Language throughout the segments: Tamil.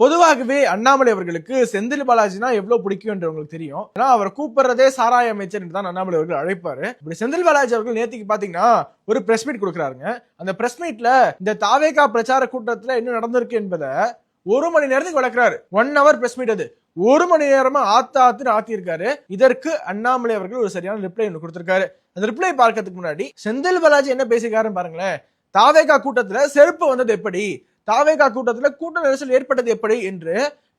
பொதுவாகவே அண்ணாமலை அவர்களுக்கு செந்தில் பாலாஜினா எவ்வளவு பிடிக்கும் என்று உங்களுக்கு தெரியும். ஏன்னா அவர் கூப்பிடுறதே சாராய அமைச்சர் என்று தான் அண்ணாமலை அவர்கள் அழைப்பாரு. இப்படி செந்தில் பாலாஜி அவர்கள் நேத்திக்கு பாத்தீங்கன்னா ஒரு பிரஸ் மீட் கொடுக்குறாருங்க. அந்த பிரஸ் மீட்ல இந்த தாவேகா பிரச்சார கூட்டத்துல என்ன நடந்திருக்கு என்பதை 1 மணி நேரத்துக்கு வளர்க்கிறாரு. 1 hour பிரஸ் மீட். அது 1 மணி நேரமா ஆத்திருக்காரு. இதற்கு அண்ணாமலை அவர்கள் ஒரு சரியான ரிப்ளை ஒன்று கொடுத்திருக்காரு. அந்த ரிப்ளை பார்க்கறதுக்கு முன்னாடி செந்தில் பாலாஜி என்ன பேசிக்காருன்னு பாருங்களேன். தாவேகா கூட்டத்துல செருப்பு வந்தது எப்படி, தாவேகா கூட்டத்துல கூட்ட நெரிசல் ஏற்பட்டது எப்படி என்று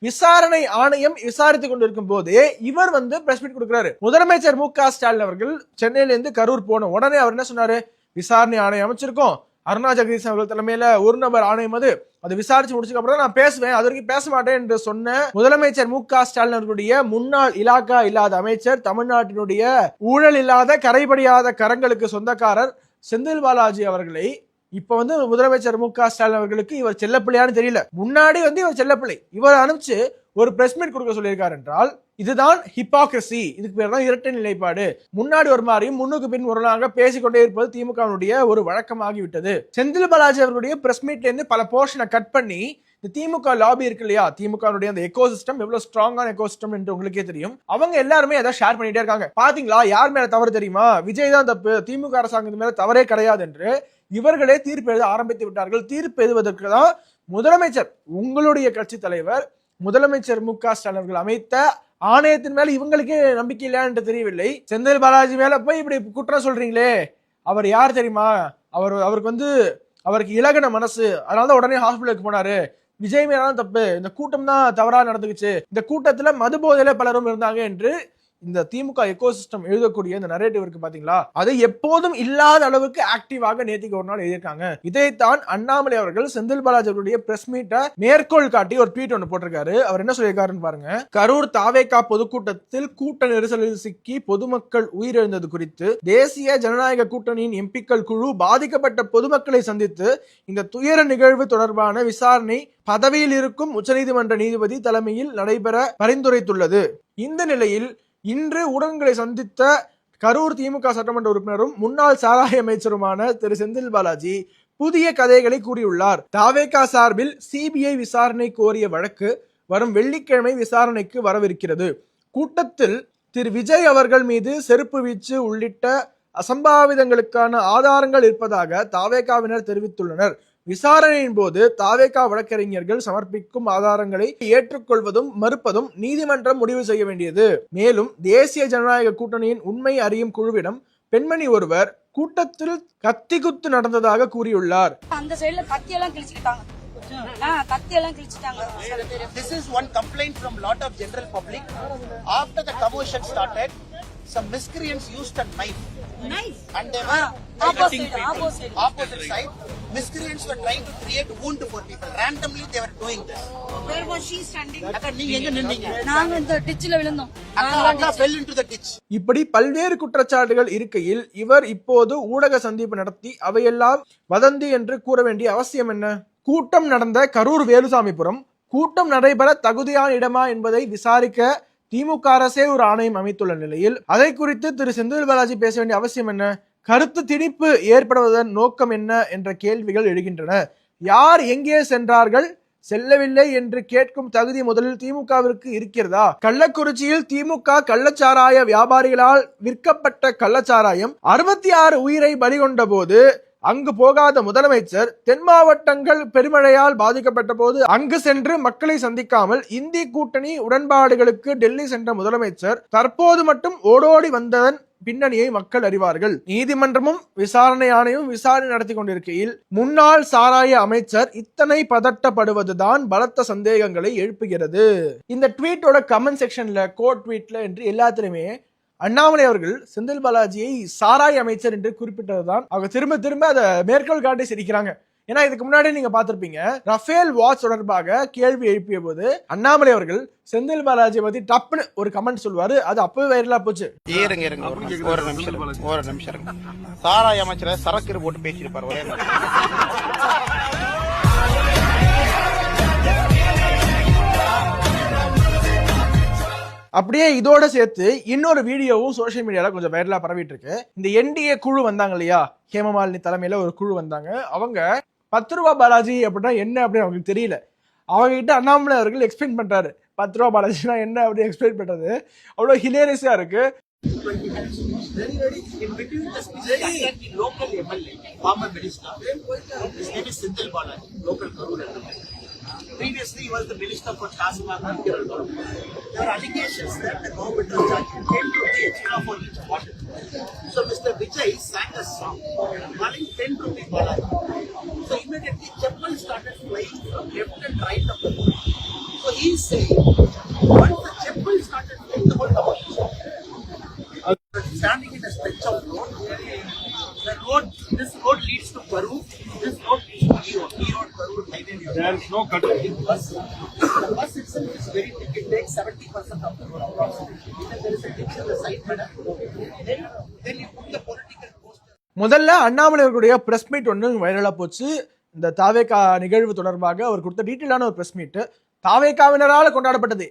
விசாரணை ஆணையம் விசாரித்துக் கொண்டிருக்கும் போதே இவர் பிரஸ் மீட் கொடுக்கிறாரு. முதலமைச்சர் மு.க. ஸ்டாலின் அவர்கள் சென்னையில இருந்து கரூர் போன உடனே அவர் என்ன சொன்னாரு, விசாரணை ஆணையம் அமைச்சிருக்கோம், அருணா ஜெகதீசன் அவர்கள் தலைமையில ஒரு நபர் ஆணையம் அது விசாரிச்சு முடிச்சதுக்கு அப்புறம் நான் பேசுவேன், அது வரைக்கும் பேச மாட்டேன் என்று சொன்ன முதலமைச்சர் மு.க. ஸ்டாலின் அவர்களுடைய முன்னாள் இலாகா இல்லாத அமைச்சர், தமிழ்நாட்டினுடைய ஊழல் இல்லாத கரைபடியாத கரங்களுக்கு சொந்தக்காரர் செந்தில் பாலாஜி அவர்களை இப்ப முதலமைச்சர் மு.க. ஸ்டாலின் அவர்களுக்கு இவர் செல்லப்பிள்ளையான்னு தெரியல. முன்னாடி இவர் செல்லப்பிள்ளை. இவர் அனுப்பிச்சு ஒரு பிரஸ் மீட் கொடுக்க சொல்லியிருக்காரு என்றால் இதுதான் ஹிப்போக்ரசி. இதுக்கு பேர் தான் இரட்டை நிலைப்பாடு. முன்னாடி ஒரு மாதிரியும் முன்னுக்கு பின் ஒரு பேசிக்கொண்டே இருப்பது திமுகவினுடைய ஒரு வழக்கமாகிவிட்டது. செந்தில் பாலாஜி அவர்களுடைய பிரஸ் மீட்ல இருந்து பல போர்ஷனை கட் பண்ணி இந்த திமுக லாபி இருக்கு இல்லையா, திமுகவுடைய அந்த எக்கோசிஸ்டம் எவ்வளவு ஸ்ட்ராங்கான எக்கோசிஸ்டம் என்று உங்களுக்கே தெரியும். அவங்க எல்லாருமே அதை ஷேர் பண்ணிட்டே இருக்காங்க. பாத்தீங்களா யார் மேல தவறு தெரியுமா, விஜய் தான் தப்பு, திமுக அரசாங்கத்து மேல தவறே கிடையாது என்று இவர்களே தீர்ப்பு எழுத ஆரம்பித்து விட்டார்கள். தீர்ப்பு எழுதுவதற்கு தான் முதலமைச்சர், உங்களுடைய கட்சி தலைவர் முதலமைச்சர் மு.க. ஸ்டாலின் அவர்கள் அமைத்த ஆணையத்தின் மேல இவங்களுக்கே நம்பிக்கை இல்லையா என்று தெரியவில்லை. செந்தில் பாலாஜி மேல போய் இப்படி குற்றம் சொல்றீங்களே, அவர் யார் தெரியுமா, அவருக்கு இலகன மனசு, அதனாலதான் உடனே ஹாஸ்பிட்டலுக்கு போனாரு, விஜய் மேலாம் தப்பு, இந்த கூட்டம் தான் தவறா நடந்துக்குச்சு, இந்த கூட்டத்துல மது போதையில பலரும் இருந்தாங்க என்று இந்த திமுக எக்கோசிஸ்டம் எழுதக்கூடிய இந்த நரேட்டிவ் இருக்கு பாத்தீங்களா, அதை எப்போதும் இல்லாத அளவுக்கு ஆக்டிவாக நேத்திக்கு ஒரு நாள் எழுதியிருக்காங்க. இதைத்தான் அண்ணாமலை அவர்கள் செந்தில் பாலாஜி அவருடைய பிரஸ் மீட்டை மேற்கோள் காட்டி ஒரு ட்வீட் ஒன்று போட்டிருக்காரு. அவர் என்ன சொல்லியிருக்காருன்னு பாருங்க. கரூர் தாவேகா பொதுக்கூட்டத்தில் கூட்ட நெரிசலில் சிக்கி பொதுமக்கள் உயிரிழந்தது குறித்து தேசிய ஜனநாயக கூட்டணியின் எம்பிக்கள் குழு பாதிக்கப்பட்ட பொதுமக்களை சந்தித்து இந்த துயர நிகழ்வு தொடர்பான விசாரணை பதவியில் இருக்கும் உச்சநீதிமன்ற நீதிபதி தலைமையில் நடைபெற பரிந்துரைத்துள்ளது. இந்த நிலையில் இன்று ஊடகங்களை சந்தித்த கரூர் திமுக சட்டமன்ற உறுப்பினரும் முன்னாள் சாராய அமைச்சருமான திரு செந்தில் பாலாஜி புதிய கதைகளை கூறியுள்ளார். தாவேகா சார்பில் சிபிஐ விசாரணை கோரிய வழக்கு வரும் வெள்ளிக்கிழமை விசாரணைக்கு வரவிருக்கிறது. கூட்டத்தில் திரு விஜய் அவர்கள் மீது செருப்பு வீச்சு உள்ளிட்ட அசம்பாவிதங்களுக்கான ஆதாரங்கள் இருப்பதாக தாவேகாவினர் தெரிவித்துள்ளனர். விசாரணையின் போது தாவேகா வழக்கறிஞர்கள் சமர்ப்பிக்கும் ஆதாரங்களை ஏற்றுக்கொள்வதும் மறுப்பதும் நீதிமன்றம் முடிவு செய்ய வேண்டியது. மேலும் தேசிய ஜனநாயக கூட்டணியின் உண்மை அறியும் குழுவிடம் பெண்மணி ஒருவர் கூட்டத்தில் கத்தி குத்து நடந்ததாக கூறியுள்ளார். அந்த சைடுல கத்தியெல்லாம் கிழிச்சிட்டாங்க. This is one complaint from lot of general public. After the commotion started, some miscreants used a knife and they were opposite side. Miscreants were trying to create wound for people. Randomly they were doing this. Where was she standing? akka neenga enga ninneenga? நாங்க இந்த ditchல விழுந்தோம். akka fell into the ditch. இப்படி பல்வேறு குற்றச்சாட்டுகள் இருக்கையில் இவர் இப்போது ஊடக சந்திப்பு நடத்தி அவையெல்லாம் வதந்தி என்று கூற வேண்டிய அவசியம் என்ன? கூட்டம் நடந்த கரூர் வேலுசாமிபுரம் கூட்டம் நடைபெற தகுதியான இடமா என்பதை விசாரிக்க திமுக அரசே ஒரு ஆணையம் அமைத்துள்ள நிலையில் அதை குறித்து திரு செந்தில் பாலாஜி பேச வேண்டிய அவசியம் என்ன? கருத்து திணிப்பு ஏற்படுவதன் நோக்கம் என்ன என்ற கேள்விகள் எழுகின்றன. யார் எங்கே சென்றார்கள், செல்லவில்லை என்று கேட்கும் தகுதி முதலில் திமுகவிற்கு இருக்கிறதா? கள்ளக்குறிச்சியில் திமுக கள்ளச்சாராய வியாபாரிகளால் விற்கப்பட்ட கள்ளச்சாராயம் 66 உயிரை பலிகொண்ட போது அங்கு போகாத முதலமைச்சர், தென் மாவட்டங்கள் பெருமழையால் பாதிக்கப்பட்ட போது அங்கு சென்று மக்களை சந்திக்காமல் இந்தி கூட்டணி உடன்பாடுகளுக்கு டெல்லி சென்ற முதலமைச்சர் தற்போது மட்டும் ஓடோடி வந்ததன் பின்னணியை மக்கள் அறிவார்கள். நீதிமன்றமும் விசாரணை ஆணையமும் விசாரணை நடத்தி கொண்டிருக்கையில் முன்னாள் சாராய அமைச்சர் இத்தனை பதட்டப்படுவதுதான் பலத்த சந்தேகங்களை எழுப்புகிறது. இந்த ட்வீட்டோட கமெண்ட் செக்ஷன்ல, கோட் ட்வீட்ல என்று எல்லாத்திலுமே அண்ணாமலை அவர்கள் செந்தில் பாலாஜியை சாராய அமைச்சர் என்று குறிப்பிட்டதுதான் அவங்க திரும்ப திரும்ப அதை மேற்கோள் காட்டி சிரிக்கிறாங்க. ஏன்னா இதுக்கு முன்னாடி நீங்க பார்த்திருப்பீங்க, ரஃபேல் வாட்ச் தொடர்பாக கேள்வி எழுப்பிய போது அண்ணாமலை அவர்கள் செந்தில் பாலாஜி பத்தி டப்புன்னு ஒரு கமெண்ட் சொல்லுவாரு. அது அப்பவே வைரலா போச்சு. ஒரு நிமிஷம் சாராய அமைச்சரை சரக்கு போட்டு பேசியிருப்பாரு. அப்படியே இதோட சேர்த்து இன்னொரு வீடியோவும் சோசியல் மீடியால கொஞ்சம் வைரலா பரவிட்டு இருக்கு. இந்த என்டிஏ குழு வந்தாங்க இல்லையா, ஹேமமாலினி தலைமையில ஒரு குழு வந்தாங்க. அவங்க 10 ரூபாய் பாலாஜி அப்படின்னா என்ன அப்படின்னு அவங்களுக்கு தெரியல. அவங்க கிட்ட அண்ணாமலை அவர்கள் எக்ஸ்பிளைன் பண்றாரு 10 ரூபா பாலாஜினா என்ன அப்படி எக்ஸ்பிளைன் பண்றது அவ்வளவு ஹிலேரியஸா இருக்கு. 20 minutes. Very in between the speech, the local MLA, former minister, his name is Senthil Balaji, local Karur MLA. Previously, he was the minister for Tasman and Kerala. There are allegations that the government was charging 10 rupees extra for each bottle. So Mr. Vijay sang a song calling 10 rupees Balaji. So immediately Chappal started flying from left and right of the road. So he is saying, once the Chappal started flying, the whole opposition standing in a stretch of road. The road, this road leads to Karur. This road leads to Erode, Karur, highway. There is no cut. The bus itself is very big. It takes 70% of the road approximately. Even there is a ditch on the side, madam. Then you put the political poster. முதல்ல அண்ணாமலை அவர்களுடைய பிரஸ் மீட் ஒன்று வைரலா போச்சு. இந்த தாவேகா நிகழ்வு தொடர்பாக அவர் கொடுத்த டீட்டெயிலான ஒரு பிரஸ் மீட் தாவேகாவினரால கொண்டாடப்பட்டது.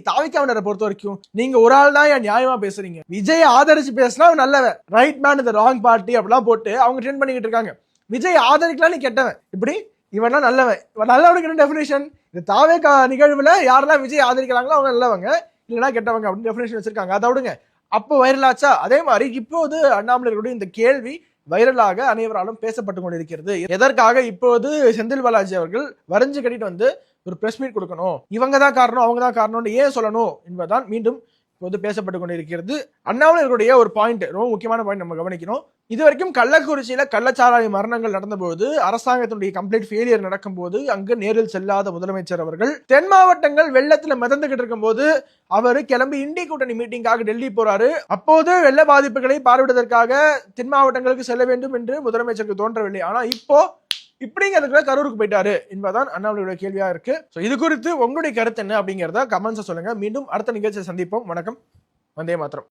தாவேகாவினரை பொறுத்த வரைக்கும் நீங்க ஒரு ஆள் தான் ஏன் நியாயமா பேசுறீங்க, விஜய் ஆதரிச்சு பேசினா நல்லவன், ரைட் மேன் இந்த ராங் பார்ட்டி அப்படிலாம் போட்டு அவங்க ட்ரெண்ட் பண்ணிக்கிட்டு இருக்காங்க. விஜய் ஆதரிக்கலாம் நீ கெட்டவன், இப்படி இவன்லாம் நல்லவன். இவன் நல்லவனுக்கு என்ன டெஃபினேஷன்? இந்த தாவேகா நிகழ்வுல யாரெல்லாம் விஜய் ஆதரிக்கிறாங்களோ அவங்க நல்லவங்க, இல்லைன்னா கெட்டவங்க அப்படின்னு டெஃபினேஷன் வச்சிருக்காங்க. அதை விடுங்க, அப்போ வைரலாச்சா. அதே மாதிரி இப்போது அண்ணாமலையுடைய இந்த கேள்வி வைரலாக அனைவராலும் பேசப்பட்டு கொண்டிருக்கிறது. எதற்காக இப்போது செந்தில் பாலாஜி அவர்கள் வரைஞ்சு கட்டிட்டு வந்து ஒரு பிரஸ் மீட் கொடுக்கணும், இவங்க தான் காரணம் அவங்க தான் காரணம்னு ஏன் சொல்லணும் என்பதுதான் மீண்டும் இப்போது பேசப்பட்டு கொண்டிருக்கிறது. அண்ணாமலையுடைய ஒரு பாயிண்ட், ரொம்ப முக்கியமான பாயிண்ட் நம்ம கவனிக்கணும். இது வரைக்கும் கள்ளக்குறிச்சியில கள்ளச்சாராய மரணங்கள் நடந்தபோது, அரசாங்கத்தினுடைய கம்ப்ளீட் ஃபெயிலியர் நடக்கும்போது அங்கு நேரில் செல்லாத முதலமைச்சர் அவர்கள் தென் மாவட்டங்கள் வெள்ளத்துல மிதந்துகிட்டு இருக்கும் போது அவரு கிளம்பி இண்டி கூட்டணி மீட்டிங்காக டெல்லி போறாரு. அப்போது வெள்ள பாதிப்புகளை பார்வையிடுவதற்காக தென் மாவட்டங்களுக்கு செல்ல வேண்டும் என்று முதலமைச்சருக்கு தோன்றவில்லை. ஆனா இப்போ இப்படிங்கிறதுக்குள்ள கரூருக்கு போயிட்டாரு என்பதான் அண்ணாமலையுடைய கேள்வியா இருக்கு. இது குறித்து உங்களுடைய கருத்து என்ன அப்படிங்கிறத கமெண்ட்ஸ் சொல்லுங்க. மீண்டும் அடுத்த நிகழ்ச்சியை சந்திப்போம். வணக்கம். வந்தே மாத்திரம்.